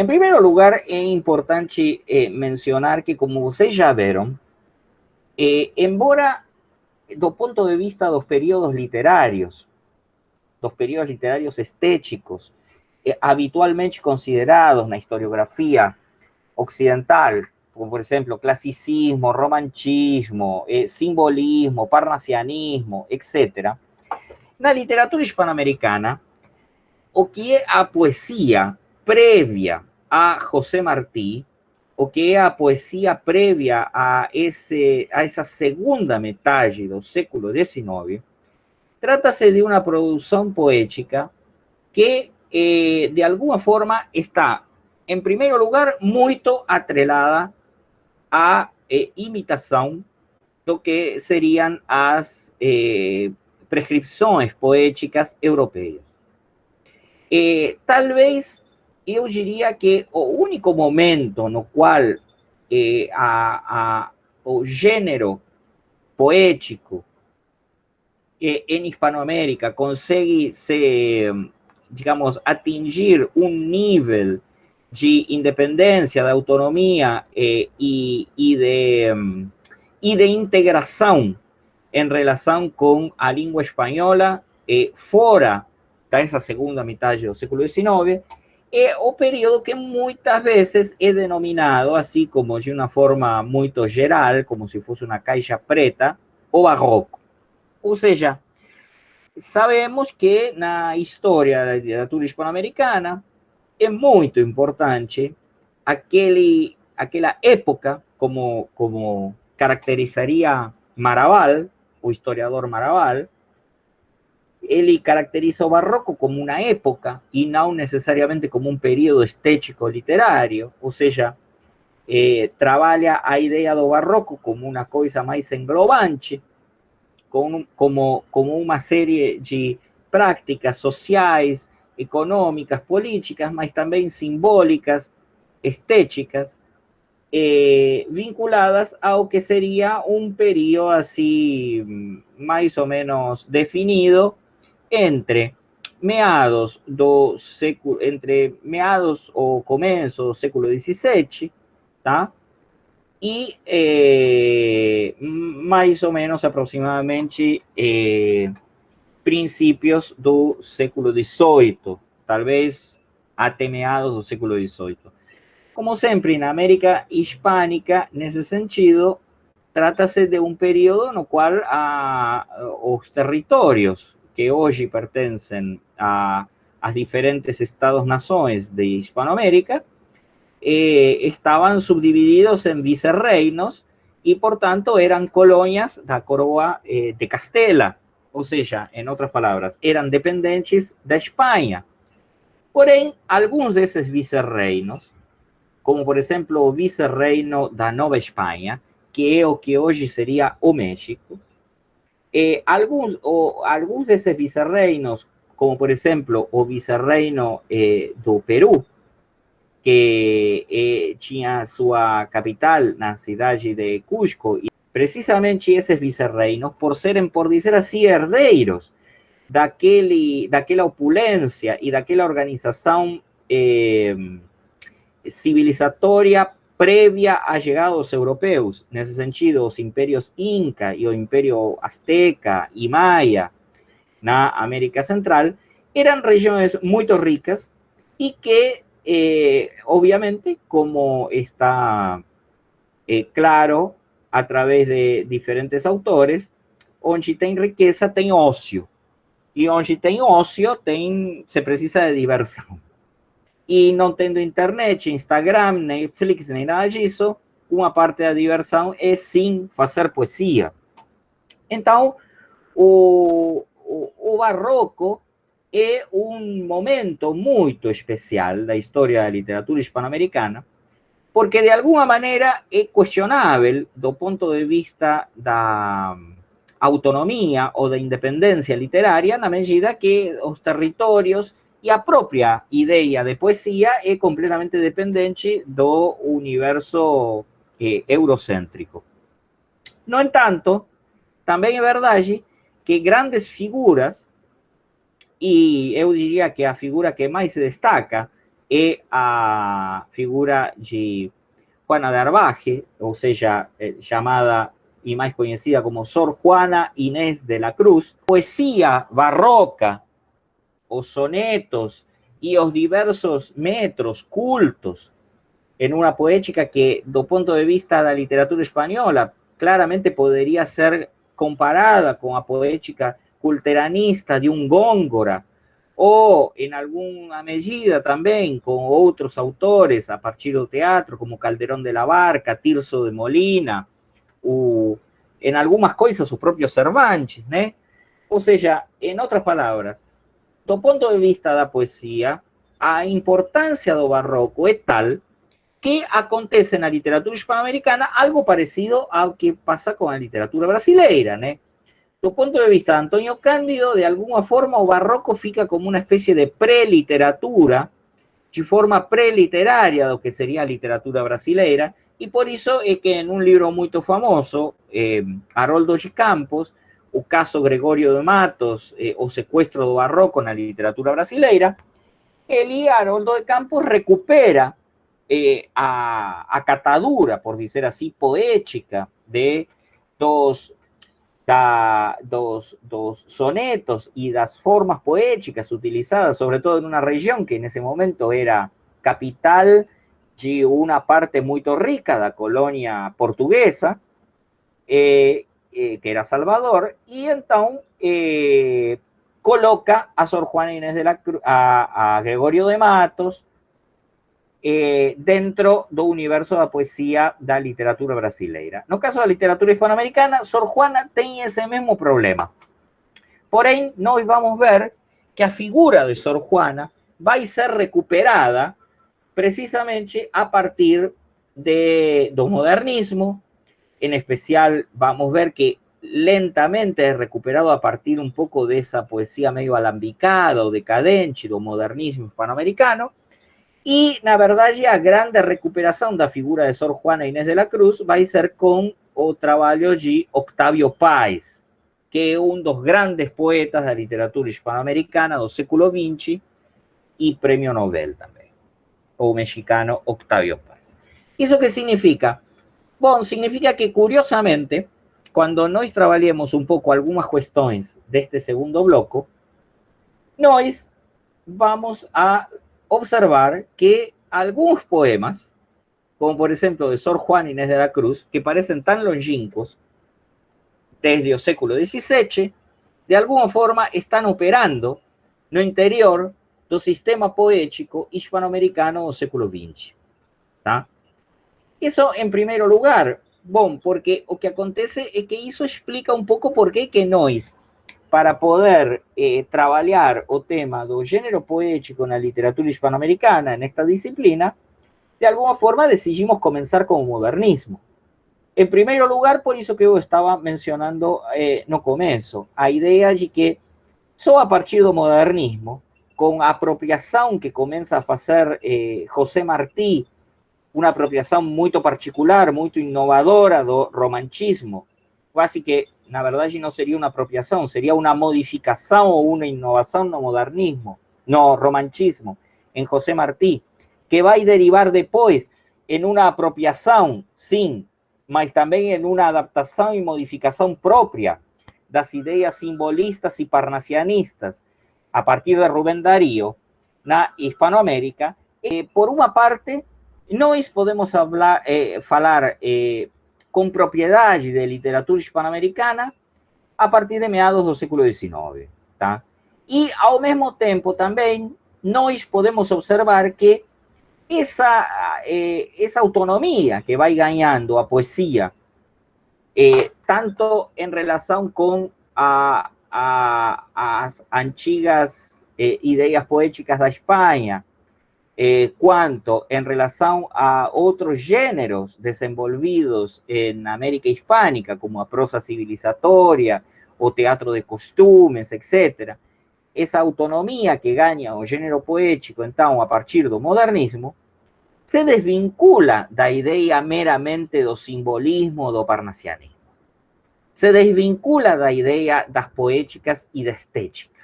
Em primeiro lugar, é importante mencionar que, como vocês já viram, embora do ponto de vista dos períodos literários estéticos, habitualmente considerados na historiografia occidental, como por exemplo classicismo, romantismo, simbolismo, parnasianismo, etc., na literatura hispanoamericana, o que é a poesia prévia a José Martí, o que é a poesia prévia a essa segunda metade do século XIX, trata-se de uma produção poética que, de alguma forma, está, em primeiro lugar, muito atrelada à imitação do que seriam as prescrições poéticas europeias. Talvez eu diria que o único momento no qual o gênero poético en Hispanoamérica consegue digamos, atingir um nível de independência, de autonomia e de integração em relação com a língua espanhola fora dessa segunda metade do século XIX, é o período que muitas vezes é denominado, assim como de uma forma muito geral, como se fosse uma caixa preta, o barroco. Ou seja, sabemos que na história da literatura hispano-americana é muito importante aquela época, como caracterizaria Maraval, o historiador Maraval. Ele caracteriza o barroco como uma época e não necessariamente como um período estético literário, ou seja, trabalha a ideia do barroco como uma coisa mais englobante, como uma série de práticas sociais, econômicas, políticas, mas também simbólicas, estéticas, vinculadas ao que seria um período assim mais ou menos definido entre meados ou começo do século XVII, tá? E mais ou menos aproximadamente princípios do século XVIII, talvez até meados do século XVIII. Como sempre, na América Hispânica, nesse sentido, trata-se de um período no qual os territórios que hoje pertencem às diferentes estados-nações de Hispanoamérica estaban subdivididos en vicerreinos y por tanto eran colonias da coroa de Castela, ou seja, em outras palavras, eram dependentes da Espanha. Porém, alguns desses vicerreinos, como por exemplo o vicerreino da Nova Espanha, que é o que hoje seria o México, alguns desses vicerreinos, como por exemplo o vicerreino do Peru, que tinha sua capital na cidade de Cusco, e precisamente esses vicerreinos, por dizer assim, herdeiros daquela opulência e daquela organização civilizatória prévia à chegada dos europeus, nesse sentido, os impérios Inca e o Império Azteca e Maia na América Central, eram regiões muito ricas e que obviamente, como está claro a través de diferentes autores, onde tem riqueza tem ócio. E onde tem ócio se precisa de diversão. E não tendo internet, Instagram, Netflix, nem nada disso, uma parte da diversão é sim fazer poesia. Então, o barroco é um momento muito especial da história da literatura hispano-americana, porque de alguma maneira é questionável do ponto de vista da autonomia ou da independência literária, na medida que os territórios e a própria ideia de poesia é completamente dependente do universo eurocêntrico. No entanto, também é verdade que grandes figuras, e eu diria que a figura que mais se destaca é a figura de Juana de Arbaje, ou seja, chamada e mais conhecida como Sor Juana Inés de la Cruz. Poesía barroca, os sonetos e os diversos metros cultos en una poética que, do ponto de vista da literatura española, claramente podría ser comparada con a poética culteranista de un Góngora, ou, em alguma medida, também com outros autores a partir do teatro, como Calderón de la Barca, Tirso de Molina, em algumas coisas o próprio Cervantes, né? Ou seja, em outras palavras, do ponto de vista da poesia, a importância do barroco é tal que acontece na literatura hispanoamericana algo parecido ao que pasa com a literatura brasileira, né? Do ponto de vista de Antonio Cándido, de alguma forma o barroco fica como uma espécie de pré-literatura, de forma pré-literária do que seria a literatura brasileira, e por isso é que em um livro muito famoso, Haroldo de Campos, o caso Gregorio de Matos, o sequestro do barroco na literatura brasileira, ele, Haroldo de Campos, recupera a catadura, por dizer assim, poética dos sonetos y das formas poéticas utilizadas, sobre todo en una región que en ese momento era capital de una parte muy rica de la colonia portuguesa, que era Salvador, y entonces coloca a Sor Juana Inés de la Cruz, a Gregorio de Matos, dentro do universo da poesia da literatura brasileira. No caso da literatura hispanoamericana, Sor Juana tem esse mesmo problema. Porém, nós vamos ver que a figura de Sor Juana vai ser recuperada precisamente a partir do modernismo. En especial, vamos ver que lentamente es recuperado a partir un poco de esa poesía medio alambicada o decadente do modernismo hispanoamericano. E, na verdade, a grande recuperação da figura de Sor Juana Inés de la Cruz vai ser com o trabalho de Octavio Paz, que é um dos grandes poetas da literatura hispanoamericana do século XX e prêmio Nobel também, o mexicano Octavio Paz. Isso que significa? Bom, significa que, curiosamente, quando nós trabalhemos um pouco algumas questões deste segundo bloco, nós vamos a observar que algunos poemas, como por ejemplo de Sor Juana Inés de la Cruz, que parecen tan longínquos desde el século XVII, de alguna forma están operando no interior do sistema poético hispanoamericano do século XX. Tá? Isso, em primeiro lugar, bom, porque o que acontece é que isso explica um pouco por que nós, para poder trabalhar o tema do gênero poético na literatura hispanoamericana, nesta disciplina, de alguma forma decidimos começar com o modernismo. Em primeiro lugar, por isso que eu estava mencionando no começo, a ideia de que só a partir do modernismo, com a apropriação que começa a fazer José Martí, uma apropriação muito particular, muito inovadora do romantismo, quase que, na verdade, não seria uma apropriação, seria uma modificação ou uma inovação no modernismo, no romantismo, em José Martí, que vai derivar depois em uma apropriação, sim, mas também em uma adaptação e modificação própria das ideias simbolistas e parnasianistas, a partir de Rubén Darío, na Hispanoamérica. Por uma parte, nós podemos falar com propriedade de literatura hispanoamericana a partir de meados do século XIX. Tá? E, ao mesmo tempo, também, nós podemos observar que essa autonomia que vai ganhando a poesia, tanto em relação com as antigas ideias poéticas da Espanha, quanto em relação a outros gêneros desenvolvidos na América Hispânica, como a prosa civilizatória, o teatro de costumes, etc. Essa autonomia que ganha o gênero poético, então, a partir do modernismo, se desvincula da ideia meramente do simbolismo, do parnasianismo. Se desvincula da ideia das poéticas e da estética.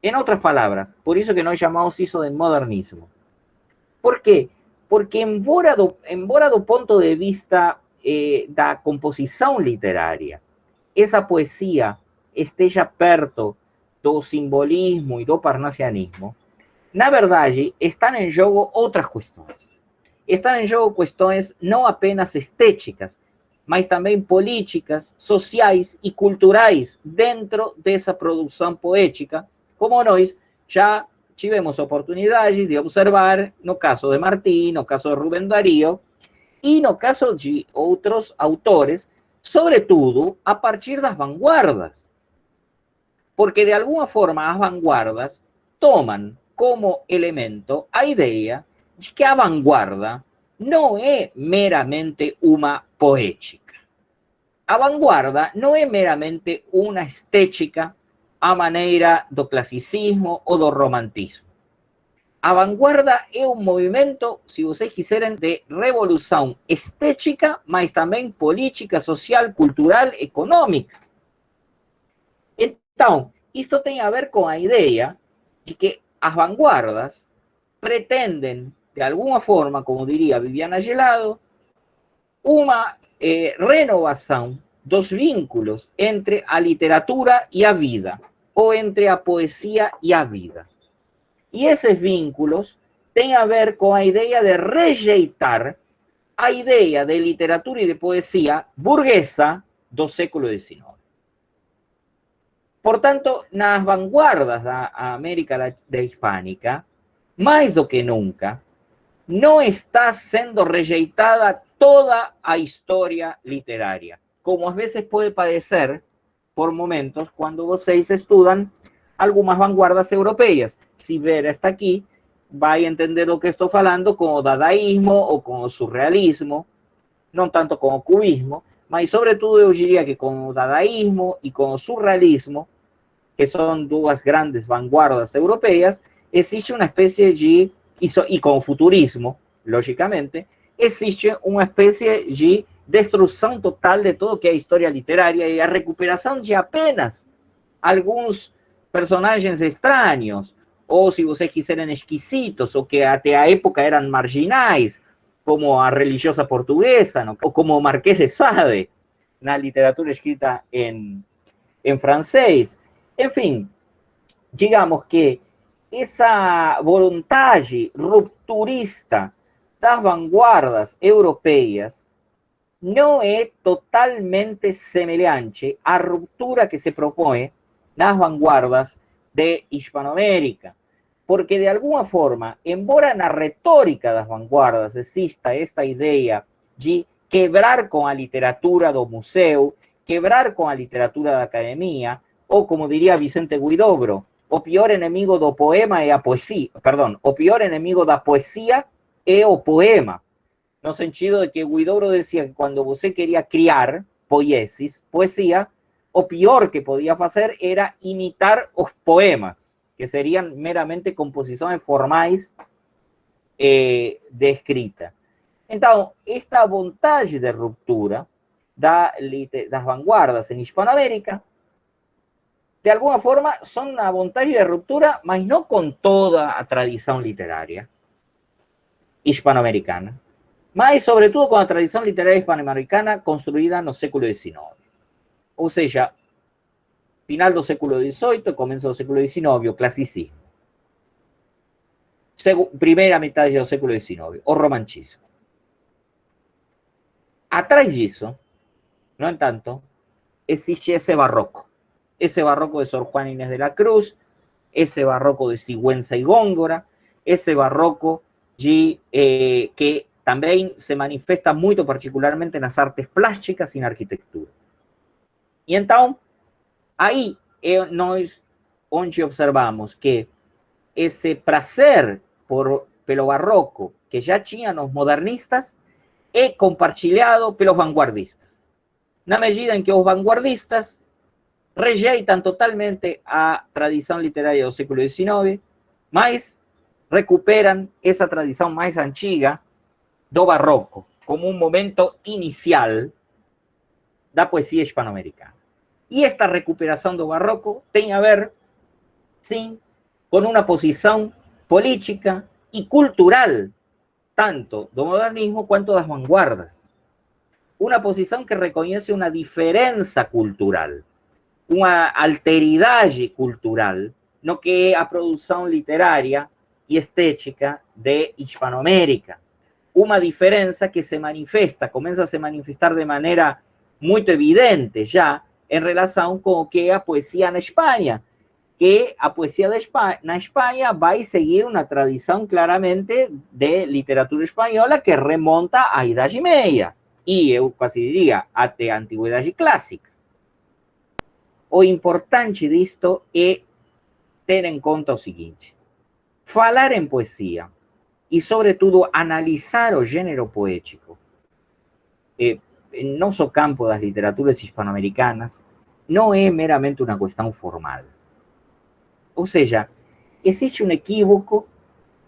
Em outras palavras, por isso que nós chamamos isso de modernismo. Por quê? Porque embora do ponto de vista da composição literária, essa poesia esteja perto do simbolismo e do parnasianismo, na verdade, estão em jogo outras questões. Estão em jogo questões não apenas estéticas, mas também políticas, sociais e culturais dentro dessa produção poética, como nós já tivemos oportunidade de observar no caso de Martí, no caso de Rubén Darío e no caso de outros autores, sobretudo a partir das vanguardas. Porque de alguma forma as vanguardas toman como elemento a ideia de que a vanguarda não é meramente uma poética. A vanguarda não é meramente uma estética à maneira do classicismo ou do romantismo. A vanguarda é um movimento, se vocês quiserem, de revolução estética, mas também política, social, cultural, econômica. Então, isto tem a ver com a ideia de que as vanguardas pretendem, de alguma forma, como diria Viviana Gelado, uma renovação dos vínculos entre a literatura e a vida, ou entre a poesia e a vida. E esses vínculos têm a ver com a ideia de rejeitar a ideia de literatura e de poesia burguesa do século XIX. Portanto, nas vanguardas da América Hispánica, mais do que nunca, não está sendo rejeitada toda a história literária, como às vezes pode parecer por momentos quando vocês estudam algumas vanguardas europeias. Se ver hasta aqui, vai entender o que estou falando com o dadaísmo ou com o surrealismo, não tanto com o cubismo, mas sobretudo eu diria que com o dadaísmo e com o surrealismo, que são duas grandes vanguardas europeias, existe uma espécie de, e com o futurismo, logicamente, existe uma espécie de destruição total de tudo que é a história literária e a recuperação de apenas alguns personagens estranhos, ou se vocês quiserem esquisitos, ou que até a época eram marginais, como a religiosa portuguesa, ¿no? Ou como o Marquês de Sade, na literatura escrita em francês. Enfim, digamos que essa vontade rupturista das vanguardas europeias não é totalmente semelhante à ruptura que se propõe nas vanguardas de Hispanoamérica. Porque, de alguma forma, embora na retórica das vanguardas exista esta ideia de quebrar com a literatura do museu, quebrar com a literatura da academia, ou como diria Vicente Huidobro, o pior inimigo do poema é a poesia, perdão, o pior inimigo da poesia é o poema, no sentido de que Huidobro dizia que quando você queria criar poesia, o pior que podia fazer era imitar os poemas, que seriam meramente composições formais de escrita. Então, esta vontade de ruptura das vanguardas em Hispanoamérica, de alguma forma, son una vontade de ruptura, mas não com toda a tradição literária hispanoamericana, mas sobretudo com a tradição literária hispanoamericana construída no século XIX. Ou seja, final do século XVIII, começo do século XIX, o classicismo. Primeira metade do século XIX, o romantismo. Atrás disso, no entanto, existe esse barroco de Sor Juana Inés de la Cruz, ese barroco de Sigüenza y Góngora, ese barroco que também se manifesta muito particularmente nas artes plásticas e na arquitetura. E então, aí é nós onde observamos que esse prazer pelo barroco que já tinham os modernistas é compartilhado pelos vanguardistas. Na medida em que os vanguardistas rejeitam totalmente a tradição literária do século XIX, mas recuperam essa tradição mais antiga do barroco, como um momento inicial da poesia hispanoamericana. E esta recuperação do barroco tem a ver, sim, com uma posição política e cultural tanto do modernismo quanto das vanguardas. Uma posição que reconhece uma diferença cultural, uma alteridade cultural, no que é a produção literária e estética de Hispanoamérica. Uma diferença que se manifesta, começa a se manifestar de maneira muito evidente já em relação com o que é a poesia na Espanha, que a poesia na Espanha vai seguir uma tradição claramente de literatura espanhola que remonta à Idade Média, e eu quase diria até a Antiguidade Clássica. O importante disto é ter em conta o seguinte: falar em poesia e, sobretudo, analisar o gênero poético en nosso campo das literaturas hispanoamericanas não é meramente uma questão formal. Ou seja, existe um equívoco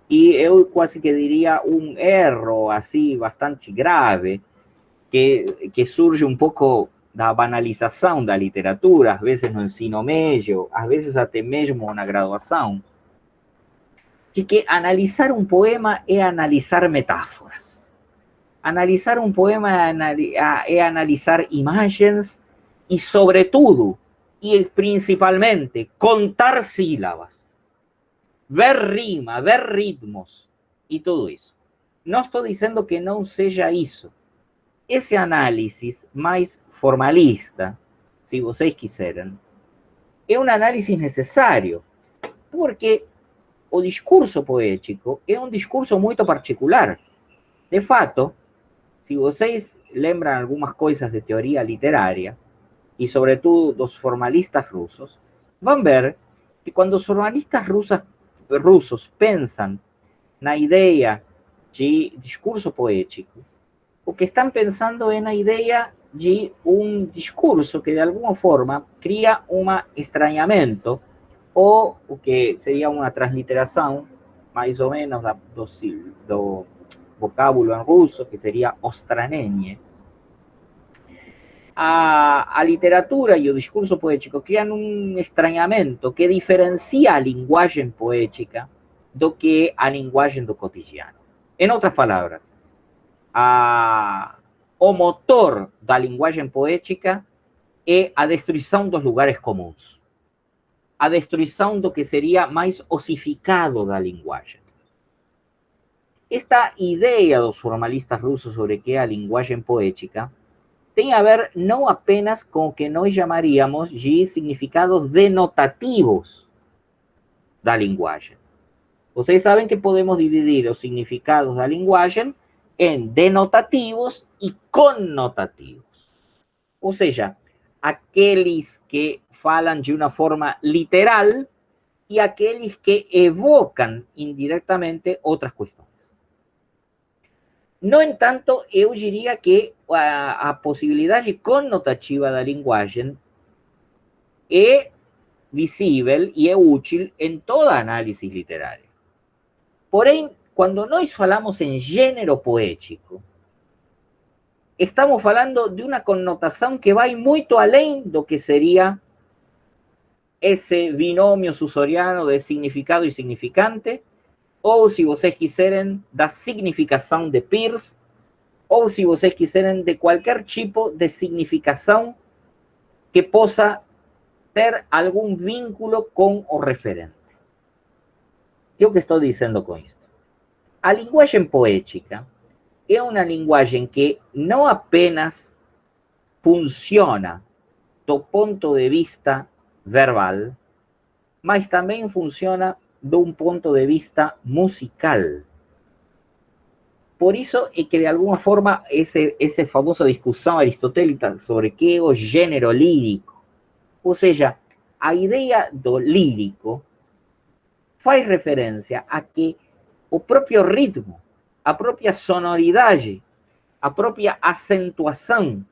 e eu quase que diria um erro assim bastante grave que surge um pouco da banalização da literatura, às vezes no ensino médio, às vezes até mesmo na graduação, de que analisar um poema é analisar metáforas. Analisar um poema é analisar imagens e, sobretudo, e principalmente, contar sílabas, ver rima, ver ritmos e tudo isso. Não estou dizendo que não seja isso. Esse análise mais formalista, se vocês quiserem, é um análise necessário, porque o discurso poético é um discurso muito particular. De fato, se vocês lembram algumas coisas de teoria literária, e sobretudo dos formalistas russos, vão ver que quando os formalistas russos pensam na ideia de discurso poético, o que estão pensando é na ideia de um discurso que de alguma forma cria um estranhamento ou o que seria uma transliteração mais ou menos do vocábulo em russo, que seria ostranenie. A literatura e o discurso poético criam um estranhamento que diferencia a linguagem poética do que a linguagem do cotidiano. Em outras palavras, o motor da linguagem poética é a destruição dos lugares comuns, a destruição do que seria mais ossificado da linguagem. Esta ideia dos formalistas russos sobre o que é a linguagem poética tem a ver não apenas com o que nós chamaríamos de significados denotativos da linguagem. Vocês sabem que podemos dividir os significados da linguagem em denotativos e conotativos. Ou seja, aqueles que falam de uma forma literal e aqueles que evocam indiretamente outras questões. No entanto, eu diria que a possibilidade conotativa da linguagem é visível e é útil em toda análise literária. Porém, quando nós falamos em gênero poético, estamos falando de uma conotação que vai muito além do que seria esse binômio sussoriano de significado e significante, ou, se vocês quiserem, da significação de Peirce, ou, se vocês quiserem, de qualquer tipo de significação que possa ter algum vínculo com o referente. E o que estou dizendo com isso? A linguagem poética é uma linguagem que não apenas funciona do ponto de vista verbal, mas também funciona de um ponto de vista musical. Por isso é que, de alguma forma, essa famosa discussão aristotélica sobre o que é o gênero lírico, ou seja, a ideia do lírico, faz referência a que o próprio ritmo, a própria sonoridade, a própria acentuação,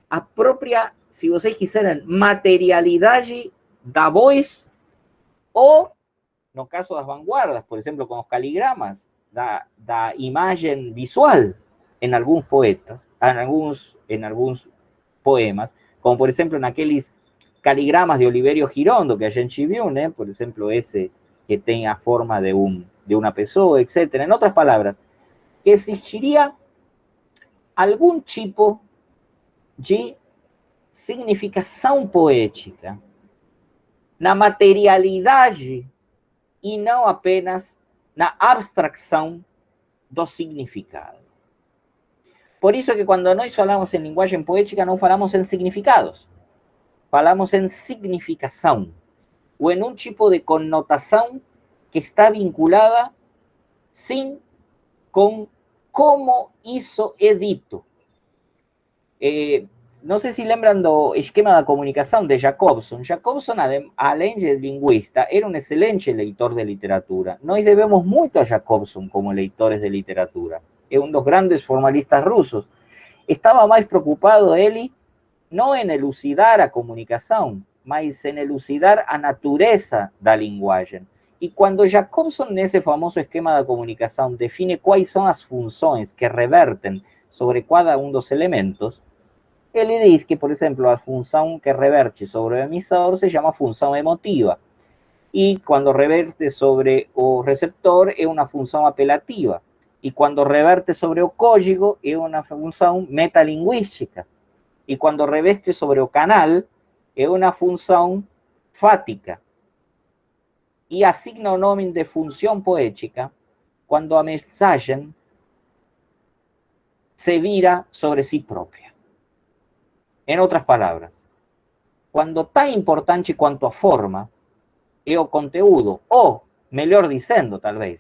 a própria, se vocês quiserem, materialidade da voz, ou, no caso das vanguardas, por exemplo, com os caligramas, da imagem visual em alguns poetas, em alguns poemas, como, por exemplo, naqueles caligramas de Oliverio Girondo, que a gente viu, né? Por exemplo, esse que tem a forma de uma pessoa, etc. En otras palabras, que existiria algum tipo de significação poética na materialidade e não apenas na abstracção do significado. Por isso que quando nós falamos em linguagem poética, não falamos em significados, falamos em significação, ou em um tipo de conotação que está vinculada, sim, com como isso é dito. Não sei se lembram do esquema da comunicação de Jacobson. Jacobson, além de linguista, era um excelente leitor de literatura. Nós devemos muito a Jacobson como leitores de literatura. É um dos grandes formalistas russos. Estava mais preocupado ele não em elucidar a comunicação, mas em elucidar a natureza da linguagem. E quando Jacobson, nesse famoso esquema da comunicação, define quais são as funções que revertem sobre cada um dos elementos, ele diz que, por exemplo, a função que reverte sobre o emissor se chama função emotiva. E quando reverte sobre o receptor é uma função apelativa. E quando reverte sobre o código é uma função metalinguística. E quando reveste sobre o canal é uma função fática. E assigna o nome de função poética quando a mensagem se vira sobre si própria. Em outras palavras, quando tão importante quanto a forma é o conteúdo, ou, melhor dizendo, talvez,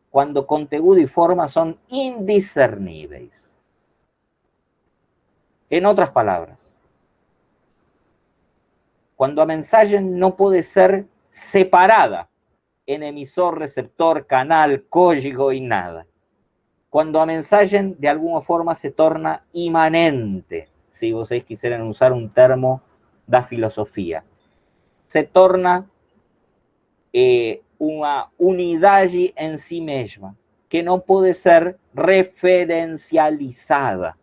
quando conteúdo e forma são indiscerníveis. Em outras palavras, quando a mensagem não pode ser separada em emissor, receptor, canal, código e nada. Quando a mensagem, de alguma forma, se torna imanente, se vocês quiserem usar um termo da filosofia, se torna uma unidade em si mesma, que não pode ser referencializada.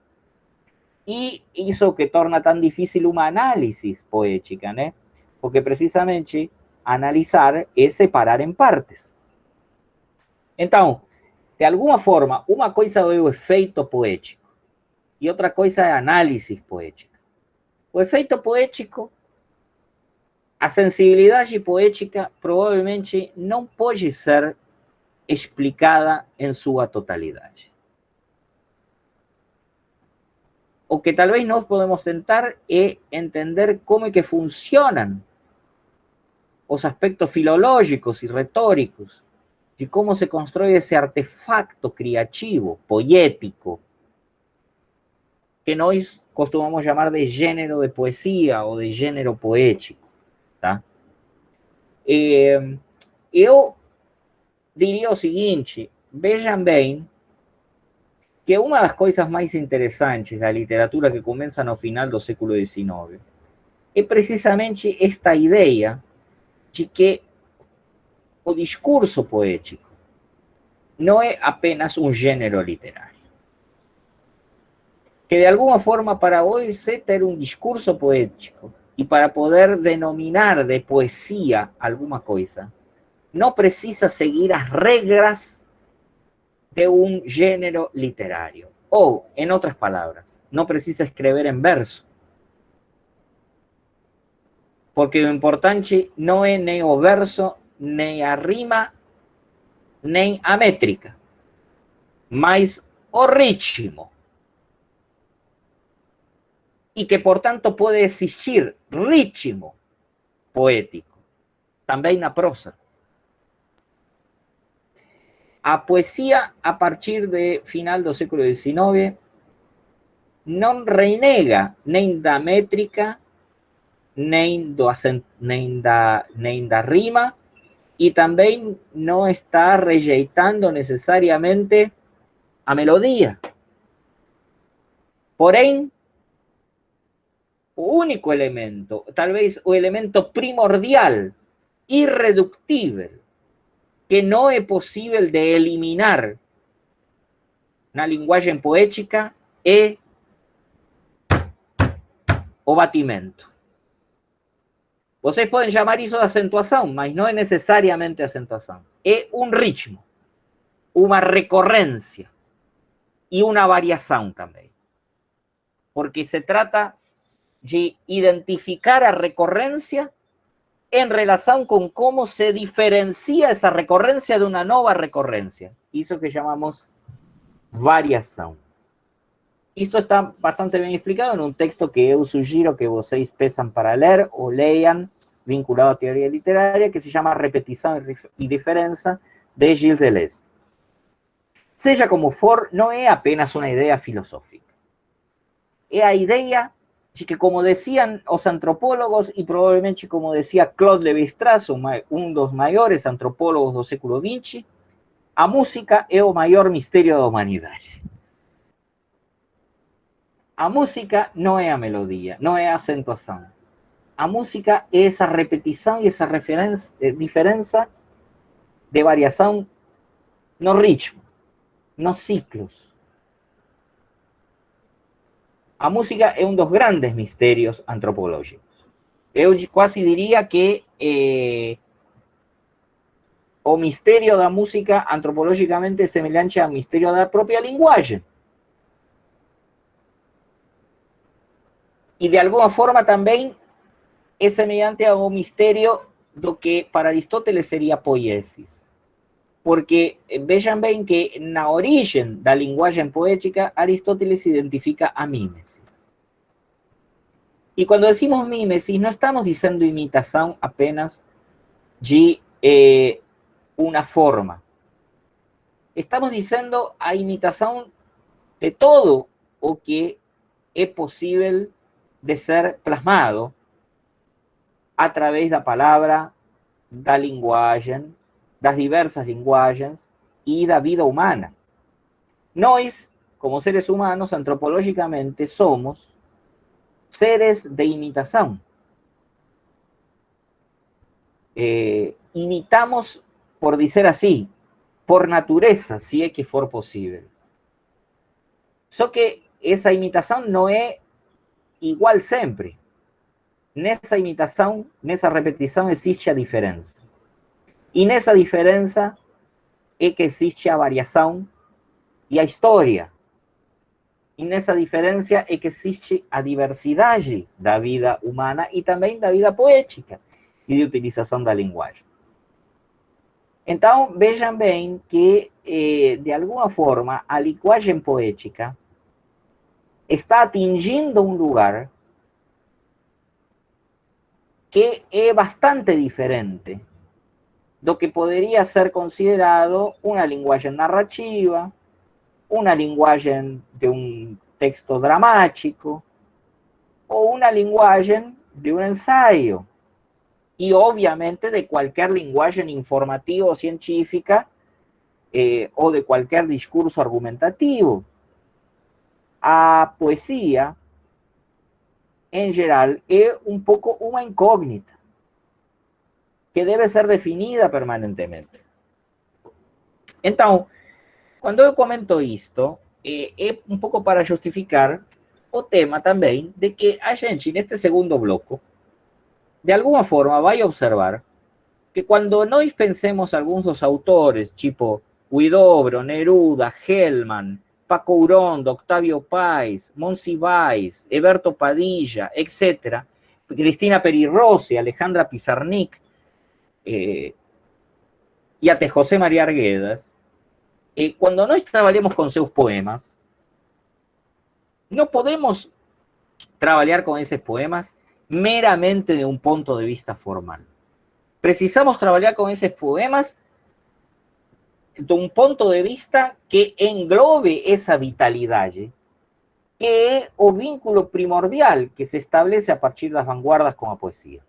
E isso que torna tão difícil uma análise poética, né? Porque precisamente analisar é separar em partes. Então, de alguma forma, uma coisa é o efeito poético e outra coisa é a análise poética. O efeito poético, a sensibilidade poética provavelmente não pode ser explicada em sua totalidade. O que talvez nós podemos tentar é entender como é que funcionam os aspectos filológicos e retóricos de como se constrói esse artefacto criativo, poético, que nós costumamos chamar de gênero de poesia ou de gênero poético. Tá? Eu diria o seguinte, vejam bem que uma das coisas mais interessantes da literatura que começa no final do século XIX é precisamente esta ideia de que o discurso poético não é apenas um gênero literário. Que de alguma forma, para você ter um discurso poético e para poder denominar de poesia alguma coisa, não precisa seguir as regras de um gênero literário. Ou, em outras palavras, não precisa escrever em verso. Porque o importante não é nem o verso, nem a rima, nem a métrica, mas o ritmo. E que, portanto, pode existir ritmo poético, também na prosa. A poesia, a partir do final do século XIX, não renega nem da métrica, nem da rima, e também não está rejeitando necessariamente a melodia. Porém, o único elemento, talvez o elemento primordial, irreductível, que não é possível de eliminar na linguagem poética é o batimento. Vocês podem chamar isso de acentuação, mas não é necessariamente acentuação. É um ritmo, uma recorrência. y una variación también. Porque se trata de identificar a recurrencia en relación con cómo se diferencia esa recurrencia de una nueva recurrencia. Eso que llamamos variación. Esto está bastante bien explicado en un texto que yo sugiero que vocês peçam para leer o lean, vinculado a teoría literaria, que se llama Repetición y Diferencia, de Gilles Deleuze. Seja como for, no es apenas una idea filosófica. Es la idea de que, como decían los antropólogos, y probablemente como decía Claude Lévi-Strauss, un dos mayores antropólogos do século XX, a música é o maior misterio da humanidade. A música no es a melodía, no es a acentuación. A música es esa repetición y esa diferencia de variación no ritmo, no ciclos. A música es uno de los grandes misterios antropológicos. Yo casi diría que o misterio da música antropológicamente es semejante al misterio da propia linguagem. Y de alguna forma también es semejante a un misterio do que para Aristóteles sería poiesis. Porque vean bien que en la origen da linguagem poética, Aristóteles identifica a mímesis. Y cuando decimos mímesis, no estamos diciendo imitación apenas de una forma. Estamos diciendo a imitación de todo o que es posible de ser plasmado a través da palabra, da linguagem, das diversas linguagens y da vida humana. Nós, como seres humanos, antropológicamente somos seres de imitación. Imitamos, por decir así, por naturaleza, si es que for posible. Só que esa imitación no es igual siempre. Nessa imitação, nessa repetição, existe a diferença. E nessa diferença é que existe a variação e a história. E nessa diferença é que existe a diversidade da vida humana e também da vida poética e de utilização da linguagem. Então, vejam bem que, de alguma forma, a linguagem poética está atingindo um lugar que es bastante diferente de lo que podría ser considerado una linguagem narrativa, una linguagem de un texto dramático o una linguagem de un ensayo. Y obviamente de cualquier linguagem informativa o científica o de cualquier discurso argumentativo. A poesía, en general, es un poco una incógnita que debe ser definida permanentemente. Entonces, cuando yo comento esto, es un poco para justificar o tema también de que a gente, en este segundo bloco, de alguna forma va a observar que cuando nos pensemos algunos dos autores, tipo Huidobro, Neruda, Hellman, Paco Urondo, Octavio Paz, Monsiváis, Eberto Padilla, etc., Cristina Peri Rossi, Alejandra Pizarnik, y até José María Arguedas, cuando nos trabajemos con sus poemas, no podemos trabajar con esos poemas meramente de un punto de vista formal. Precisamos trabajar con esos poemas de un punto de vista que englobe esa vitalidad, que es o vínculo primordial que se establece a partir de las vanguardas con la poesía.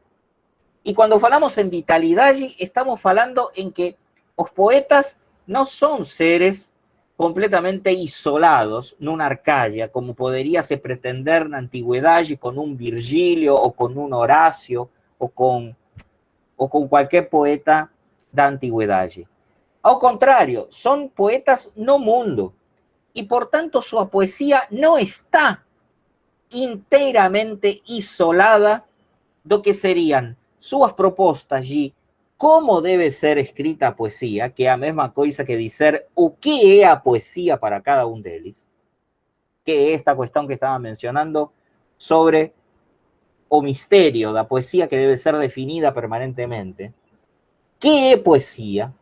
Y cuando falamos en vitalidad, estamos hablando en que los poetas no son seres completamente isolados en una arcadia, como podría se pretender en la antigüedad con un Virgilio o con un Horacio o con cualquier poeta de la antigüedad. Al contrario, son poetas no mundo y por tanto su poesía no está inteiramente isolada de lo que serían sus propostas de cómo debe ser escrita a poesía, que es la misma cosa que decir o qué es a poesía para cada uno de ellos. que é esta cuestión que estaba mencionando sobre o misterio da poesía que debe ser definida permanentemente. ¿Qué es poesía?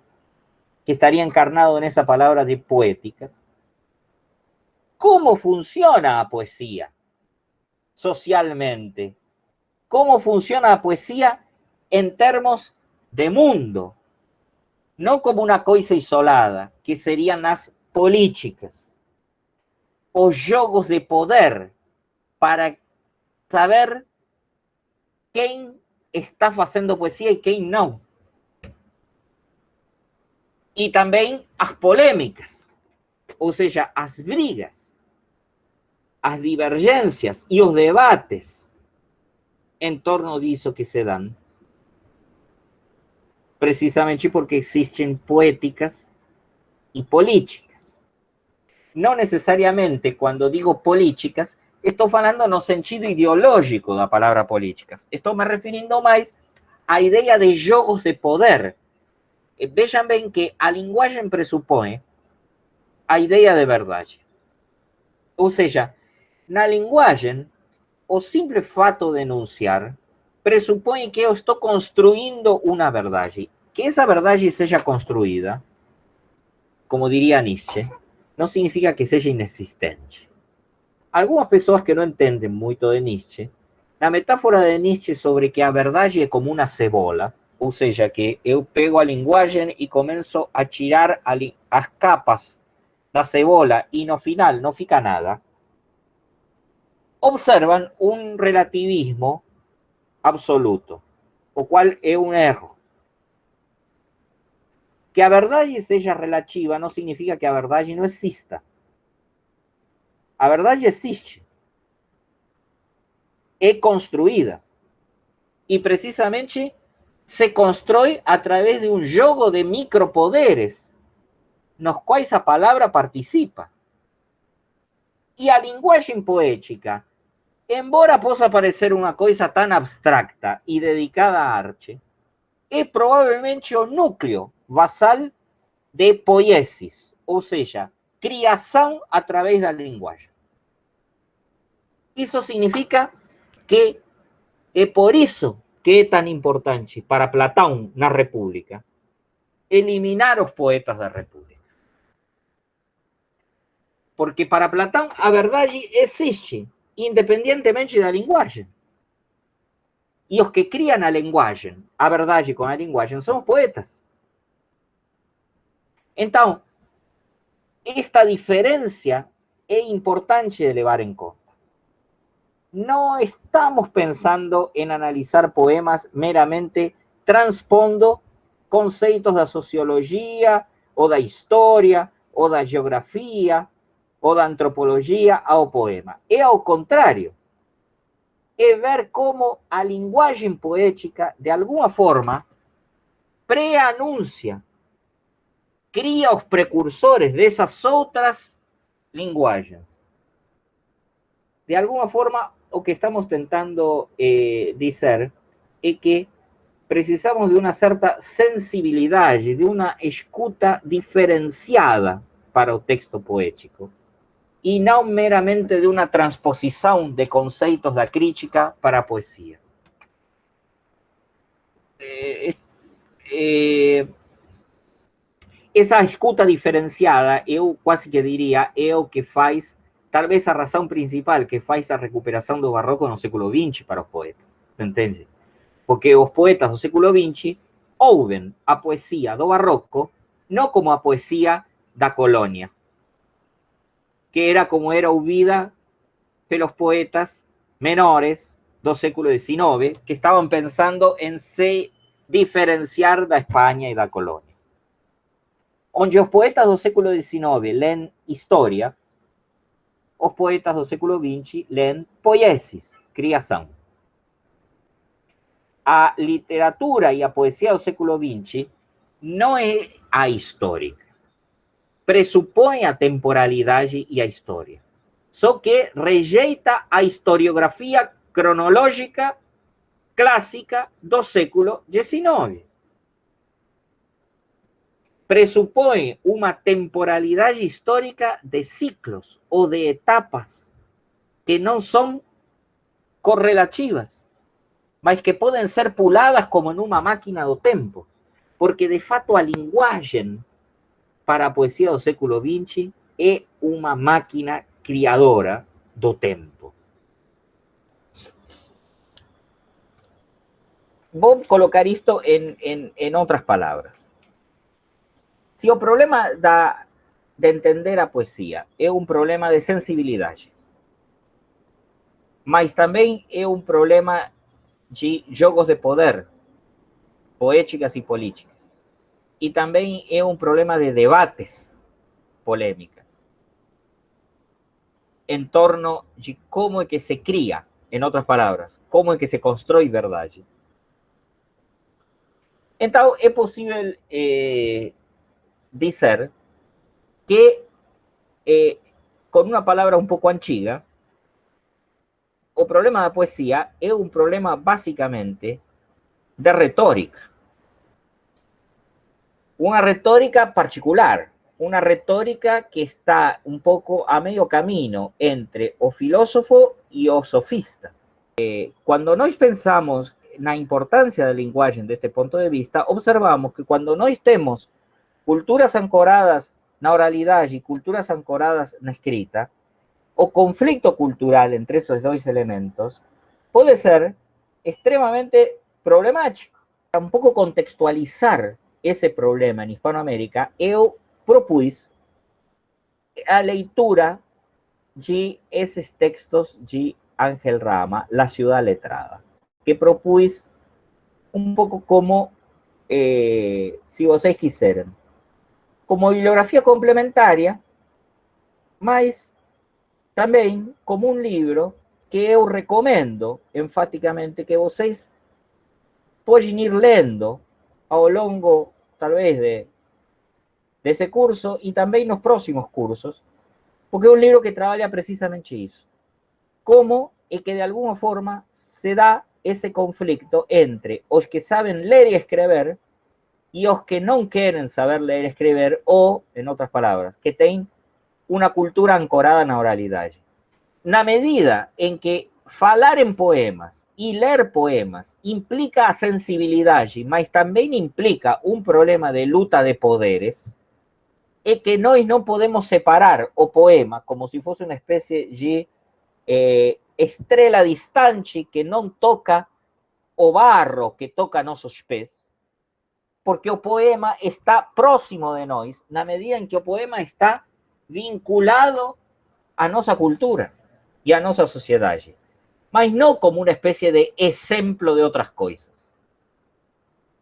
Que estaría encarnado en esa palabra de poéticas. ¿Cómo funciona la poesía socialmente? ¿Cómo funciona la poesía en términos de mundo? No como una cosa isolada, que serían las políticas o jogos de poder para saber quién está haciendo poesía y quién no. Y también las polémicas, o sea, las brigas, las divergencias y los debates en torno de eso que se dan, precisamente porque existen poéticas y políticas. No necesariamente cuando digo políticas, estoy hablando no sentido ideológico de la palabra políticas. Estoy me refiriendo más a idea de jogos de poder. Vean bien que a linguagem presupone a idea de verdade. Ou seja, na linguagem, o simple fato de enunciar presupõe que eu estou construindo uma verdade. Que essa verdade seja construída, como diria Nietzsche, não significa que seja inexistente. Algumas pessoas que não entendem muito de Nietzsche, na metáfora de Nietzsche sobre que a verdade é como uma cebola, ou seja, que eu pego a linguagem e começo a tirar as capas da cebola e no final não fica nada, observan un relativismo absoluto, o cual es un error. Que a verdade seja relativa não significa que a verdade não exista. A verdade existe. É construída. E precisamente se constrói a través de um jogo de micropoderes, nos quais a palavra participa. E a linguagem poética, embora possa parecer uma coisa tão abstracta e dedicada à arte, é provavelmente o núcleo basal de poiesis, ou seja, criação através da linguagem. Isso significa que é por isso que é tão importante para Platão na República eliminar os poetas da República. Porque para Platão a verdade existe, independentemente da linguagem. E os que criam a linguagem, a verdade com a linguagem, são os poetas. Então, esta diferencia es importante de levar en conta. No estamos pensando en analizar poemas meramente transpondo conceitos da sociologia, ou da história, ou da geografia, ou da antropologia ao poema. É ao contrário. É ver como a linguagem poética, de alguma forma, pré-anuncia, cria os precursores dessas outras linguagens. De alguna forma, lo que estamos tentando decir es que precisamos de una cierta sensibilidad, de una escuta diferenciada para el texto poético, y no meramente de una transposición de conceptos de crítica para a poesía. Essa escuta diferenciada, eu quase que diria, é o que faz, talvez a razão principal que faz a recuperação do barroco no século XX para os poetas, entende? Porque os poetas do século XX ouvem a poesia do barroco não como a poesia da colônia, que era como era ouvida pelos poetas menores do século XIX, que estavam pensando em se diferenciar da Espanha e da colônia. Onde os poetas do século XIX leem história, os poetas do século XX leem poiesis, criação. A literatura e a poesia do século XX não é a histórica. Pressupõe a temporalidade e a história. Só que rejeita a historiografia cronológica clássica do século XIX. presupõe uma temporalidade histórica de ciclos ou de etapas que não são correlativas, mas que podem ser puladas como numa máquina do tempo, porque de fato a linguagem para a poesia do século XX é uma máquina criadora do tempo. Vou colocar isto em outras palavras. Se o problema de entender a poesia é um problema de sensibilidade, mas também é um problema de jogos de poder, poéticas e políticas, e também é um problema de debates polêmicas em torno de como é que se cria, em outras palavras, como é que se constrói verdade. Então, é possível dizer que, com uma palavra um pouco antiga, o problema da poesia é um problema basicamente de retórica. Una retórica particular, una retórica que está un poco a medio camino entre o filósofo e o sofista. Quando nós pensamos na importância da linguagem deste ponto de vista, observamos que quando nós temos culturas ancoradas na oralidade e culturas ancoradas na escrita, o conflito cultural entre esos dois elementos pode ser extremamente problemático. Para um pouco contextualizar esse problema em Hispanoamérica, eu propus a leitura de esses textos de Ángel Rama, La Ciudad Letrada, que propus um pouco como, se vocês quiserem, como bibliografia complementária, mas também como um livro que eu recomendo enfaticamente que vocês podem ir lendo ao longo, talvez, de ese curso y también los próximos cursos, porque es un libro que trabaja precisamente eso. Cómo es que de alguna forma se da ese conflicto entre los que saben leer y escribir y los que no quieren saber leer y escribir, o, en otras palabras, que tienen una cultura ancorada en la oralidad. Na medida en que falar en poemas y leer poemas implica sensibilidad, mas también implica un problema de luta de poderes, é que nós não podemos separar o poema como se fosse uma espécie de estrela distante que não toca o barro que toca nossos pés, porque o poema está próximo de nós, na medida em que o poema está vinculado à nossa cultura e à nossa sociedade, mas não como uma espécie de exemplo de outras coisas,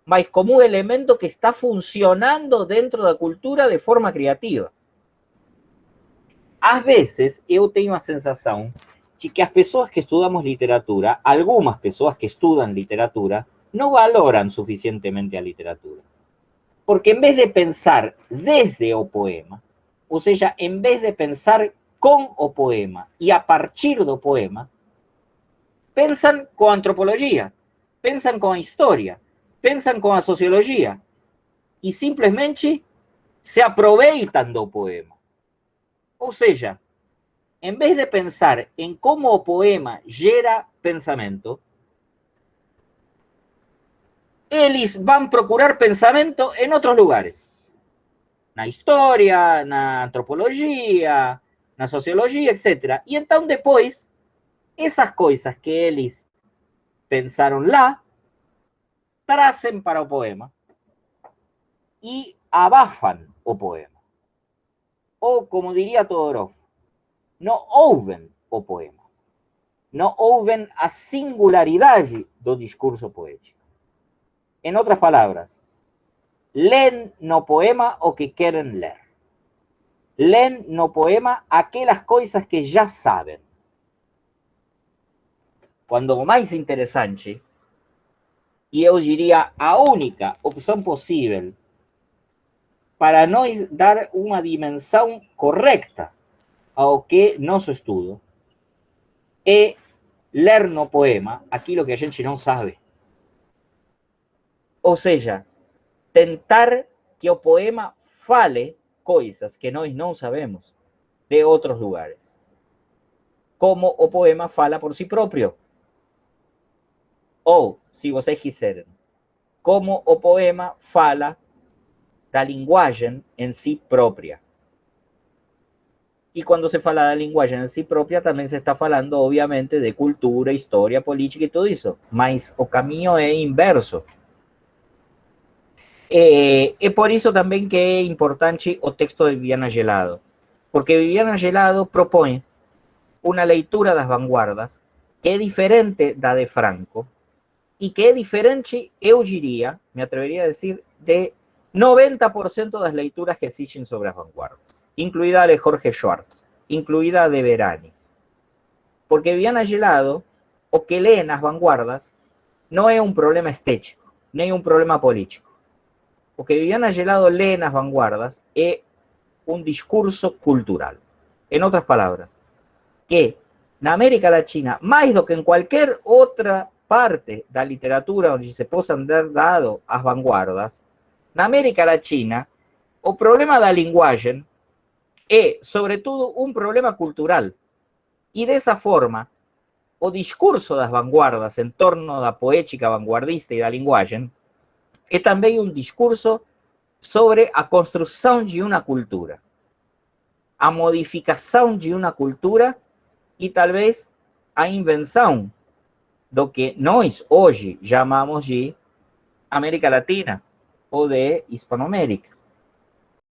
mas como um elemento que está funcionando dentro da cultura de forma criativa. Às vezes, eu tenho a sensação de que as pessoas que estudamos literatura, algumas pessoas que estudam literatura, não valoram suficientemente a literatura. Porque em vez de pensar desde o poema, ou seja, em vez de pensar com o poema e a partir do poema, pensam com a antropologia, pensam com a história, pensam com a sociologia e simplesmente se aproveitam do poema. Ou seja, em vez de pensar em como o poema gera pensamento, eles vão procurar pensamento em outros lugares. Na história, na antropologia, na sociologia, etc. E então depois, essas coisas que eles pensaram lá, trazem para o poema e abafam o poema. Ou, como diria Todorov, não ouvem o poema. Não ouvem a singularidade do discurso poético. Em outras palavras, leem no poema o que querem ler. Leem no poema aquelas coisas que já sabem. Quando o mais interessante, e eu diria a única opção possível para nós dar uma dimensão correta ao que nosso estudo, é ler no poema aquilo que a gente não sabe. Ou seja, tentar que o poema fale coisas que nós não sabemos de outros lugares, como o poema fala por si próprio. Ou, se vocês quiserem, como o poema fala da linguagem em si própria. Y cuando se fala de lenguaje en sí propia, también se está falando, obviamente, de cultura, historia, política y todo eso. Mas o caminho é inverso. É por isso também que é importante o texto de Viviana Gelado. Porque Viviana Gelado propõe uma leitura das vanguardas que é diferente da de Franco e que é diferente, eu diria, me atreveria a dizer, de 90% das leituras que existem sobre as vanguardas, incluída a de Jorge Schwartz, incluída a de Berani. Porque Viviana Gelado, o que lee nas vanguardas, não é um problema estético, nem um problema político. O que Viviana Gelado lee nas vanguardas é um discurso cultural. En otras palabras, que na América Latina, mais do que en qualquer outra parte da literatura onde se possam dar dado as vanguardas, na América Latina, o problema da linguagem é, sobretudo, um problema cultural. E dessa forma, o discurso das vanguardas em torno da poética vanguardista e da linguagem é também um discurso sobre a construção de uma cultura, a modificação de uma cultura e talvez a invenção do que nós hoje chamamos de América Latina ou de Hispanoamérica.